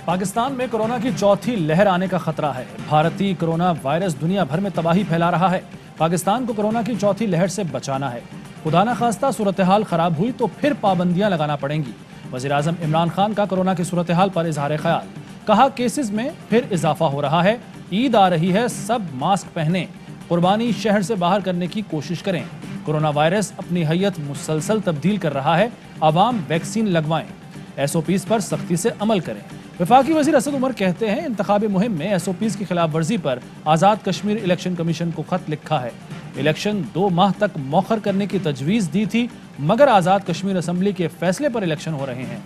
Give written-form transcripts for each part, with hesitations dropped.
पाकिस्तान में कोरोना की चौथी लहर आने का खतरा है। भारतीय कोरोना वायरस दुनिया भर में तबाही फैला रहा है। पाकिस्तान को कोरोना की चौथी लहर से बचाना है। खुदा न खास्ता सूरत हाल खराब हुई तो फिर पाबंदियां लगाना पड़ेंगी। वज़ीर आज़म इमरान खान का कोरोना की सूरत हाल पर इजहार ख्याल। कहा केसेस में फिर इजाफा हो रहा है। ईद आ रही है, सब मास्क पहने, कुर्बानी शहर से बाहर करने की कोशिश करें। कोरोना वायरस अपनी हैयत मुसलसल तब्दील कर रहा है। आवाम वैक्सीन लगवाएं, SOPs पर सख्ती से अमल करें। वफाकी वज़ीर असद उमर कहते हैं इंतखाबी मुहिम में SOPs की खिलाफ वर्जी पर आज़ाद कश्मीर इलेक्शन कमीशन को खत लिखा है। इलेक्शन 2 माह तक मौखर करने की तजवीज़ दी थी, मगर आज़ाद कश्मीर असम्बली के फैसले पर इलेक्शन हो रहे हैं।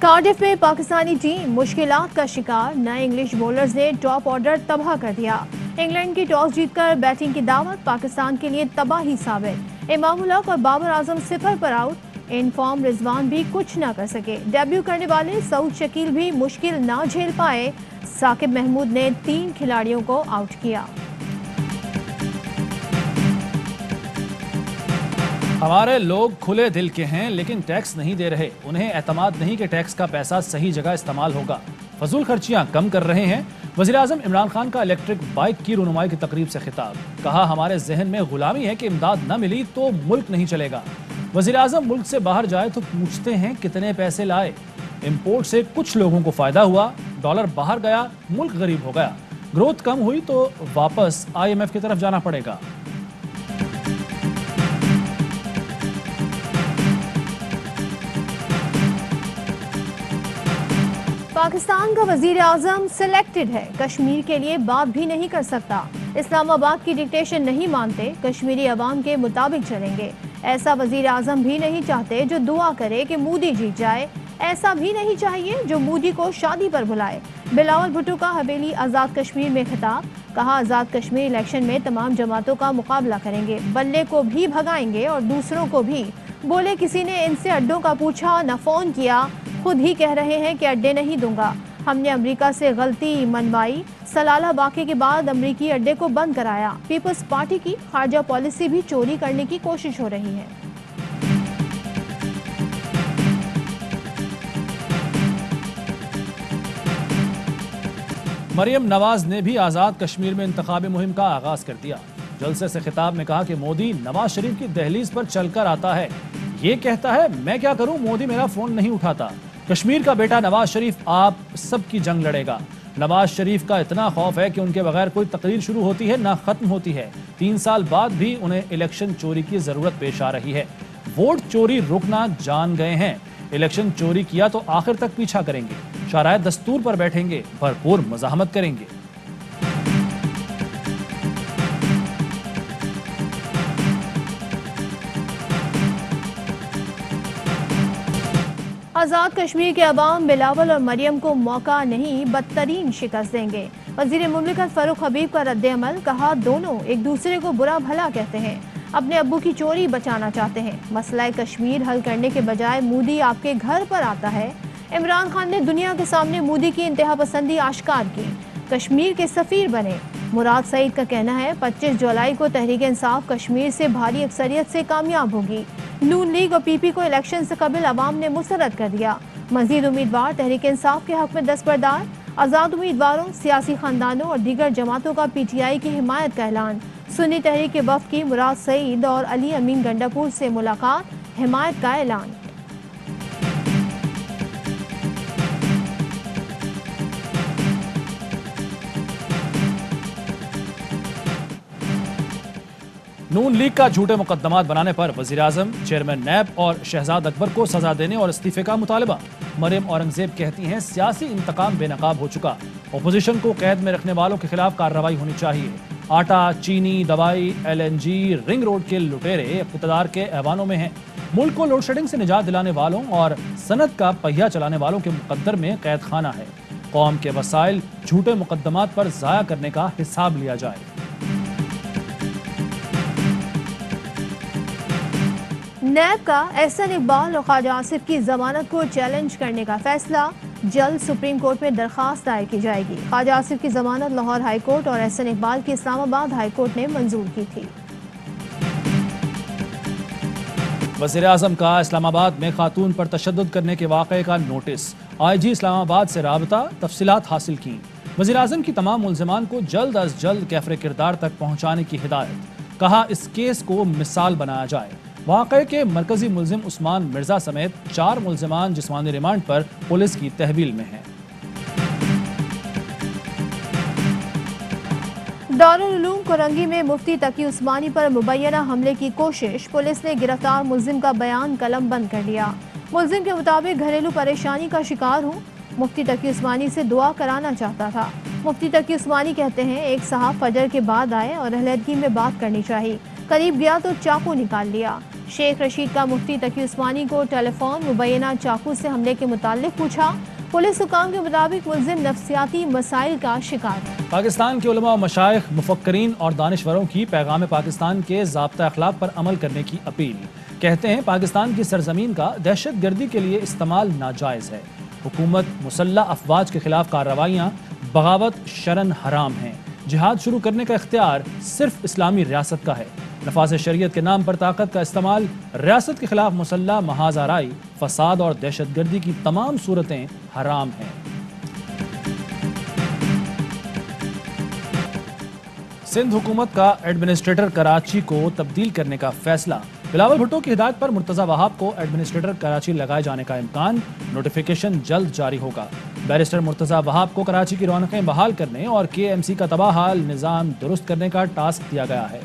कार्डिफ में पाकिस्तानी टीम मुश्किलात का शिकार। नए इंग्लिश बॉलर्स ने टॉप ऑर्डर तबाह कर दिया। इंग्लैंड की टॉस जीतकर बैटिंग की दावत पाकिस्तान के लिए तबाही साबित। इमामुल हक और बाबर आजम सिफर पर आउट। इन फॉर्म रिजवान भी कुछ न कर सके। डेब्यू करने वाले सऊद शकील भी मुश्किल ना झेल पाए। साकिब महमूद ने 3 खिलाड़ियों को आउट किया। हमारे लोग खुले दिल के हैं लेकिन टैक्स नहीं दे रहे। उन्हें एतमाद नहीं कि टैक्स का पैसा सही जगह इस्तेमाल होगा। फजूल खर्चियां कम कर रहे हैं। वज़ीर आज़म इमरान खान का इलेक्ट्रिक बाइक की रुनुमाई की तकरीब से खिताब। कहा हमारे जहन में गुलामी है कि इमदाद न मिली तो मुल्क नहीं चलेगा। वज़ीर आज़म मुल्क से बाहर जाए तो पूछते हैं कितने पैसे लाए। इम्पोर्ट से कुछ लोगों को फायदा हुआ, डॉलर बाहर गया, मुल्क गरीब हो गया। ग्रोथ कम हुई तो वापस IMF की तरफ जाना पड़ेगा। पाकिस्तान का वजीर आजम सिलेक्टेड है, कश्मीर के लिए बात भी नहीं कर सकता। इस्लामाबाद की डिक्टेशन नहीं मानते, कश्मीरी अवाम के मुताबिक चलेंगे। ऐसा वजीर आजम भी नहीं चाहते जो दुआ करे कि मोदी जीत जाए। ऐसा भी नहीं चाहिए जो मोदी को शादी पर बुलाए। बिलावल भुट्टो का हवेली आज़ाद कश्मीर में खिताब। कहा आज़ाद कश्मीर इलेक्शन में तमाम जमातों का मुकाबला करेंगे, बल्ले को भी भगाएंगे और दूसरों को भी। बोले किसी ने इनसे अड्डों का पूछा न फोन किया, खुद ही कह रहे हैं कि अड्डे नहीं दूंगा। हमने अमेरिका से गलती मनवाई, सलाला वाक़े के बाद अमेरिकी अड्डे को बंद कराया। पीपल्स पार्टी की खारजा पॉलिसी भी चोरी करने की कोशिश हो रही है। मरियम नवाज ने भी आज़ाद कश्मीर में इंतखाबी मुहिम का आगाज कर दिया। जलसे से खिताब में कहा कि मोदी नवाज शरीफ की दहलीज पर चलकर आता है, ये कहता है मैं क्या करूं, मोदी मेरा फोन नहीं उठाता। कश्मीर का बेटा नवाज शरीफ आप सबकी जंग लड़ेगा। नवाज शरीफ का इतना खौफ है कि उनके बगैर कोई तकरीर शुरू होती है ना खत्म होती है। 3 साल बाद भी उन्हें इलेक्शन चोरी की जरूरत पेश आ रही है। वोट चोरी रुकना जान गए हैं। इलेक्शन चोरी किया तो आखिर तक पीछा करेंगे। शाराय दस्तूर पर बैठेंगे, भरपूर मज़ाहमत करेंगे। आज़ाद कश्मीर के अवाम बिलावल और मरियम को मौका नहीं बदतरीन शिकस्त देंगे। वज़ीर मुमलिकत फ़ारूक हबीब का रद्द-ए-अमल। कहा दोनों एक दूसरे को बुरा भला कहते हैं, अपने अब्बू की चोरी बचाना चाहते हैं। मसला कश्मीर हल करने के बजाय मोदी आपके घर पर आता है। इमरान खान ने दुनिया के सामने मोदी की इंतहा पसंदी आश्कार की, कश्मीर के सफ़ीर बने। मुराद सईद का कहना है 25 जुलाई को तहरीक इंसाफ कश्मीर से भारी अक्सरियत से कामयाब होगी। नून लीग और PP को इलेक्शन से कबल अवाम ने मुसरत कर दिया। मजीद उम्मीदवार तहरीक इंसाफ के हक में दस्तबरदार। आज़ाद उम्मीदवारों, सियासी खानदानों और दीगर जमातों का PTI की हिमायत का ऐलान। सुन्नी तहरीक के वफ़द की मुराद सईद और अली अमीन गंडापुर से मुलाकात, हिमायत का ऐलान। नून लीग का झूठे मुकदमात बनाने पर वज़ीर आज़म, चेयरमैन नैब और शहजाद अकबर को सजा देने और इस्तीफे का मुतालबा। मरियम औरंगजेब कहती हैं सियासी इंतकाम बेनकाब हो चुका। अपोजिशन को कैद में रखने वालों के खिलाफ कार्रवाई होनी चाहिए। आटा, चीनी, दवाई, LNG, रिंग रोड के लुटेरे इक़्तिदार के ऐवानों में हैं। मुल्क को लोड शेडिंग से निजात दिलाने वालों और सनत का पहिया चलाने वालों के मुकद्दर में कैद खाना है। कौम के वसाइल झूठे मुकदमात पर ज़ाया करने का हिसाब लिया जाए। नैब का एहसन इकबाल और ख्वाजा आसिफ की जमानत को चैलेंज करने का फैसला। जल्द सुप्रीम कोर्ट में दरखास्त दायर की जाएगी। ख्वाजा आसिफ की जमानत लाहौर हाई कोर्ट और एहसन इकबाल की इस्लामाबाद हाई कोर्ट ने मंजूर की थी। वज़ीर आज़म का इस्लामाबाद में खातून पर तशद्दुद करने के वाक़े का नोटिस। IG इस्लामाबाद से राबता, तफसीलात हासिल की। वज़ीर आज़म की तमाम मुल्ज़िमान को जल्द अज जल्द कैफ़रे किरदार तक पहुँचाने की हिदायत। कहा इस केस को मिसाल बनाया जाए। वाक़े के मरकजी मुल्ज़िम उस्मान मिर्ज़ा समेत 4 मुल्ज़िमान जिस्मानी रिमांड पर पुलिस की तहवील में हैं। दारुल उलूम कोरंगी में मुफ्ती तकी उस्मानी पर मुबैना हमले की कोशिश। पुलिस ने गिरफ्तार मुल्जिम का बयान कलम बंद कर लिया। मुल्जिम के मुताबिक घरेलू परेशानी का शिकार हूँ, मुफ्ती तकी उस्मानी से दुआ कराना चाहता था। मुफ्ती तकी उस्मानी कहते हैं एक साहब फजर के बाद आए और अहलदगी में बात करनी चाहिए। करीब गया तो चाकू निकाल लिया। शेख रशीद का मुफ्ती तकी उस्मानी को टेलीफोन मुबैना चाकू से हमले के मुताल्लिक पूछा। पुलिस हुकाम के मुताबिक मुल्जिम नफ्सियाती मसाइल का शिकार है। पाकिस्तान के उलमा, मशाइख, मुफक्करीन और दानिशवरों की पैगाम पाकिस्तान के ज़ाब्ता अखलाक पर अमल करने की अपील। कहते हैं पाकिस्तान की सरजमीन का दहशत गर्दी के लिए इस्तेमाल नाजायज़ है। हुकूमत मुसल्लह अफवाज के खिलाफ कार्रवाइयाँ बगावत शरन हराम हैं। जिहाद शुरू करने का इख्तियार सिर्फ इस्लामी रियासत का है। नफाज़ शरीयत के नाम पर ताकत का इस्तेमाल रियासत के खिलाफ मुसल्लह महाज आराई, फसाद और दहशत गर्दी की तमाम सूरतें हराम हैं। सिंध हुकूमत का एडमिनिस्ट्रेटर कराची को तब्दील करने का फैसला। बिलावल भुट्टो की हिदायत पर मुर्तज़ा वहाब को एडमिनिस्ट्रेटर कराची लगाए जाने का इम्कान। नोटिफिकेशन जल्द जारी होगा। बैरिस्टर मुर्तज़ा वहाब को कराची की रौनकें बहाल करने और KMC का तबाहाल निज़ाम दुरुस्त करने का टास्क दिया गया है।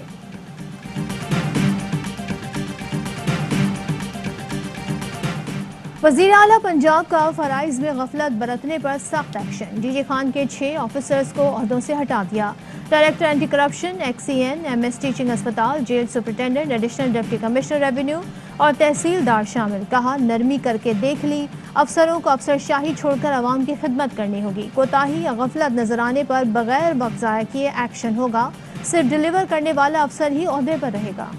वज़ीर आला पंजाब का फराइज में गफलत बरतने पर सख्त एक्शन। DG खान के 6 ऑफिसर्स को ओहदों से हटा दिया। Director anti corruption, XCN, MS teaching अस्पताल, jail superintendent, additional deputy commissioner revenue और तहसीलदार शामिल। कहा नरमी करके देख ली, अफसरों को अफसरशाही छोड़कर आवाम की खिदमत करनी होगी। कोताही या गफलत नजर आने पर बगैर वक्त ज़ाया किए एक्शन होगा। सिर्फ डिलीवर करने वाला अफसर ही ओहदे पर रहेगा।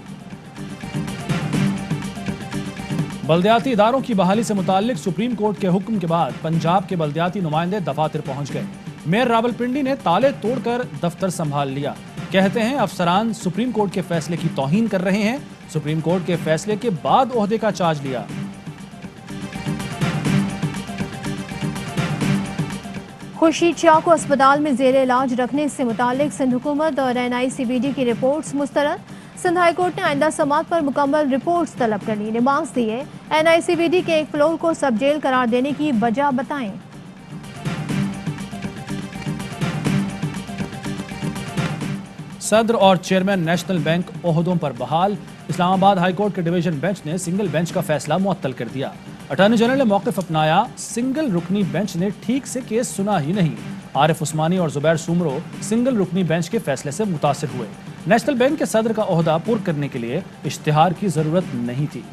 बल्दियाती इदारों की बहाली से मुताल्लिक सुप्रीम कोर्ट के हुक्म के बाद पंजाब के बल्दियाती नुमाइंदे दफातर पहुंच गए। मेयर रावलपिंडी ने ताले तोड़कर दफ्तर संभाल लिया। कहते हैं अफसरान सुप्रीम कोर्ट के फैसले की तौहीन कर रहे हैं। सुप्रीम कोर्ट के फैसले के बाद ओहदे का चार्ज लिया। खुर्शीद शाह को अस्पताल में जेर इलाज रखने से मुताल्लिक सिंध हुकूमत और NICBD की रिपोर्ट्स मुस्तरद। सिंध हाई कोर्ट ने आइंदा समात पर मुकम्मल रिपोर्ट्स तलब कर ली। रिमांड्स दिए। NICBD के एक फ्लोर को सब जेल करार देने की वजह बताएं। सदर और चेयरमैन नेशनल बैंक ओहदों पर बहाल। इस्लामाबाद हाई कोर्ट के डिवीजन बेंच ने सिंगल बेंच का फैसला मुअत्तल कर दिया। अटॉर्नी जनरल ने मौक़िफ़ अपनाया। सिंगल रुकनी बेंच ने ठीक से केस सुना ही नहीं। आरिफ उस्मानी और जुबैर सुमरो सिंगल रुकनी बेंच के फैसले से मुतासिर हुए। नेशनल बैंक के सदर का ओहदा पुर करने के लिए इश्तिहार की जरूरत नहीं थी।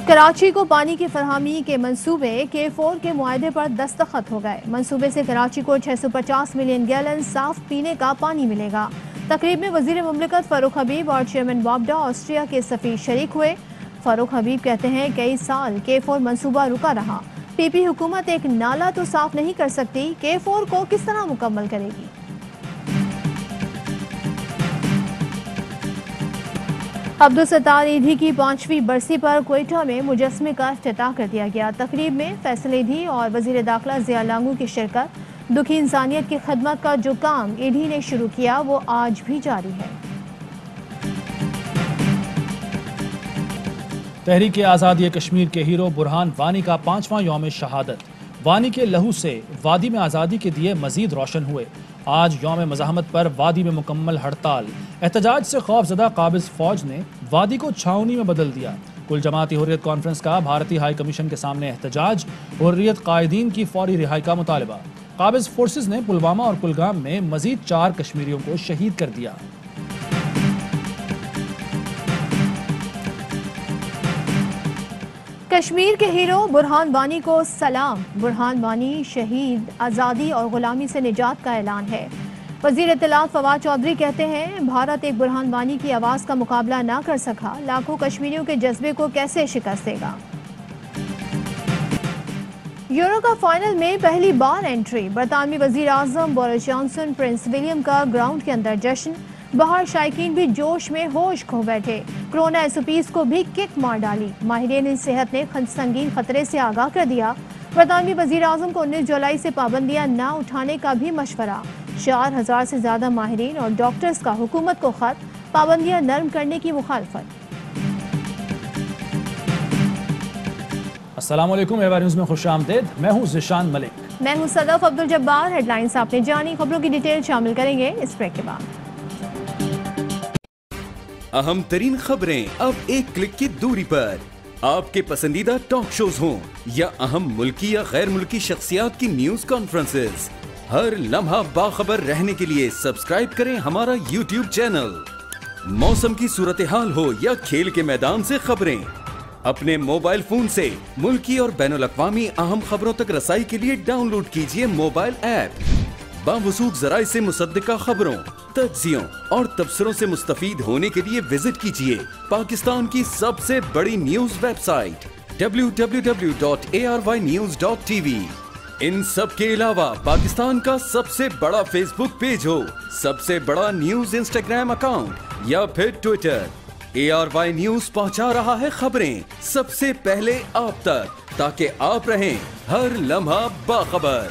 कराची को पानी की फरहमी के मंसूबे K4 के मुआहदे पर दस्तखत हो गए। मंसूबे से कराची को 650 मिलियन गैलन साफ पीने का पानी मिलेगा। तकरीब में वजीर मुमलिकत फारूक हबीब और चेयरमैन वापडा ऑस्ट्रिया के सफीर शरीक हुए। फारूक हबीब कहते हैं कई साल K4 मंसूबा रुका रहा। PP हुकूमत एक नाला तो साफ नहीं कर सकती, K4 को किस तरह मुकम्मल करेगी। अब्दुल सत्तार ईधी की 5वीं बरसी पर क्वेटा में मुजस्मे का इफ्तिताह कर दिया गया। तकरीब में फैसल ईधी और वजीर दाखिला ज़िया लांगू की शिरकत। दुखी इंसानियत की खदमत का जो काम ईधी ने शुरू किया वो आज भी जारी है। तहरीक आज़ादी कश्मीर के हीरो बुरहान वानी का 5वां यौम शहादत। वानी के लहू से वादी में आज़ादी के दिए मजीद रोशन हुए। आज यौम मज़ाहमत पर वादी में मुकम्मल हड़ताल। एहतजाज से खौफजदा काबिज फौज ने वादी को छावनी में बदल दिया। कुल जमाती हुर्रियत कॉन्फ्रेंस का भारतीय हाई कमीशन के सामने एहतजाज। हुर्रियत कायदीन की फौरी रिहाई का मुतालबा। काबिज फोर्सेज ने पुलवामा और कुलगाम में मजीद 4 कश्मीरियों को शहीद कर दिया। कश्मीर के हीरो बुरहान वानी को सलाम। बुरहान वानी शहीद, आज़ादी और गुलामी से निजात का ऐलान है। वजीर इत्तलात फवाद चौधरी कहते हैं, भारत एक बुरहान वानी की आवाज का मुकाबला ना कर सका, लाखों कश्मीरियों के जज्बे को कैसे शिकस्त देगा। यूरो का फाइनल में पहली बार एंट्री, बरतानवी वजीर आजम बोरिस जॉनसन प्रिंस विलियम का ग्राउंड के अंदर जश्न, बाहर शायकीन भी जोश में होश खो बैठे। कोरोना एसओपीज को भी किक मार डाली, माहिरीन सेहत ने संगीन खतरे से आगाह कर दिया। बरतानवी वजीर आजम को 19 जुलाई से पाबंदियां न उठाने का भी मशवरा। 4000 से ज्यादा माहिरीन और डॉक्टर्स का हुकूमत को खत, पाबंदियां नरम करने की मुखालफत। अस्सलाम वालेकुम, एवर न्यूज़ में खुशामदीद। मैं हूं ज़िशान मलिक। मैं हूं सदफ अब्दुल जब्बार। हेडलाइंस आपने जानी, खबरों की डिटेल शामिल करेंगे इस ब्रेक के बाद। अहम तरीन खबरें अब एक क्लिक की दूरी पर। आपके पसंदीदा टॉक शोज हों या अहम मुल्की या गैर मुल्की शख्सियात की न्यूज कॉन्फ्रेंसेस, हर लम्हा बाखबर रहने के लिए सब्सक्राइब करें हमारा YouTube चैनल। मौसम की सूरत हाल हो या खेल के मैदान से खबरें, अपने मोबाइल फोन से मुल्की और बैनुल अक़वामी अहम खबरों तक रसाई के लिए डाउनलोड कीजिए मोबाइल ऐप। बावसूख ज़राए से मुसद्दिका खबरों, तज्ज़ियों और तबसरों से मुस्तफ़ीद होने के लिए विजिट कीजिए पाकिस्तान की सबसे बड़ी न्यूज वेबसाइट www.arynews.tv। इन सब के अलावा पाकिस्तान का सबसे बड़ा फेसबुक पेज हो, सबसे बड़ा न्यूज इंस्टाग्राम अकाउंट या फिर ट्विटर, ARY न्यूज पहुंचा रहा है खबरें सबसे पहले आप तक, ताकि आप रहें हर लम्हा बाखबर।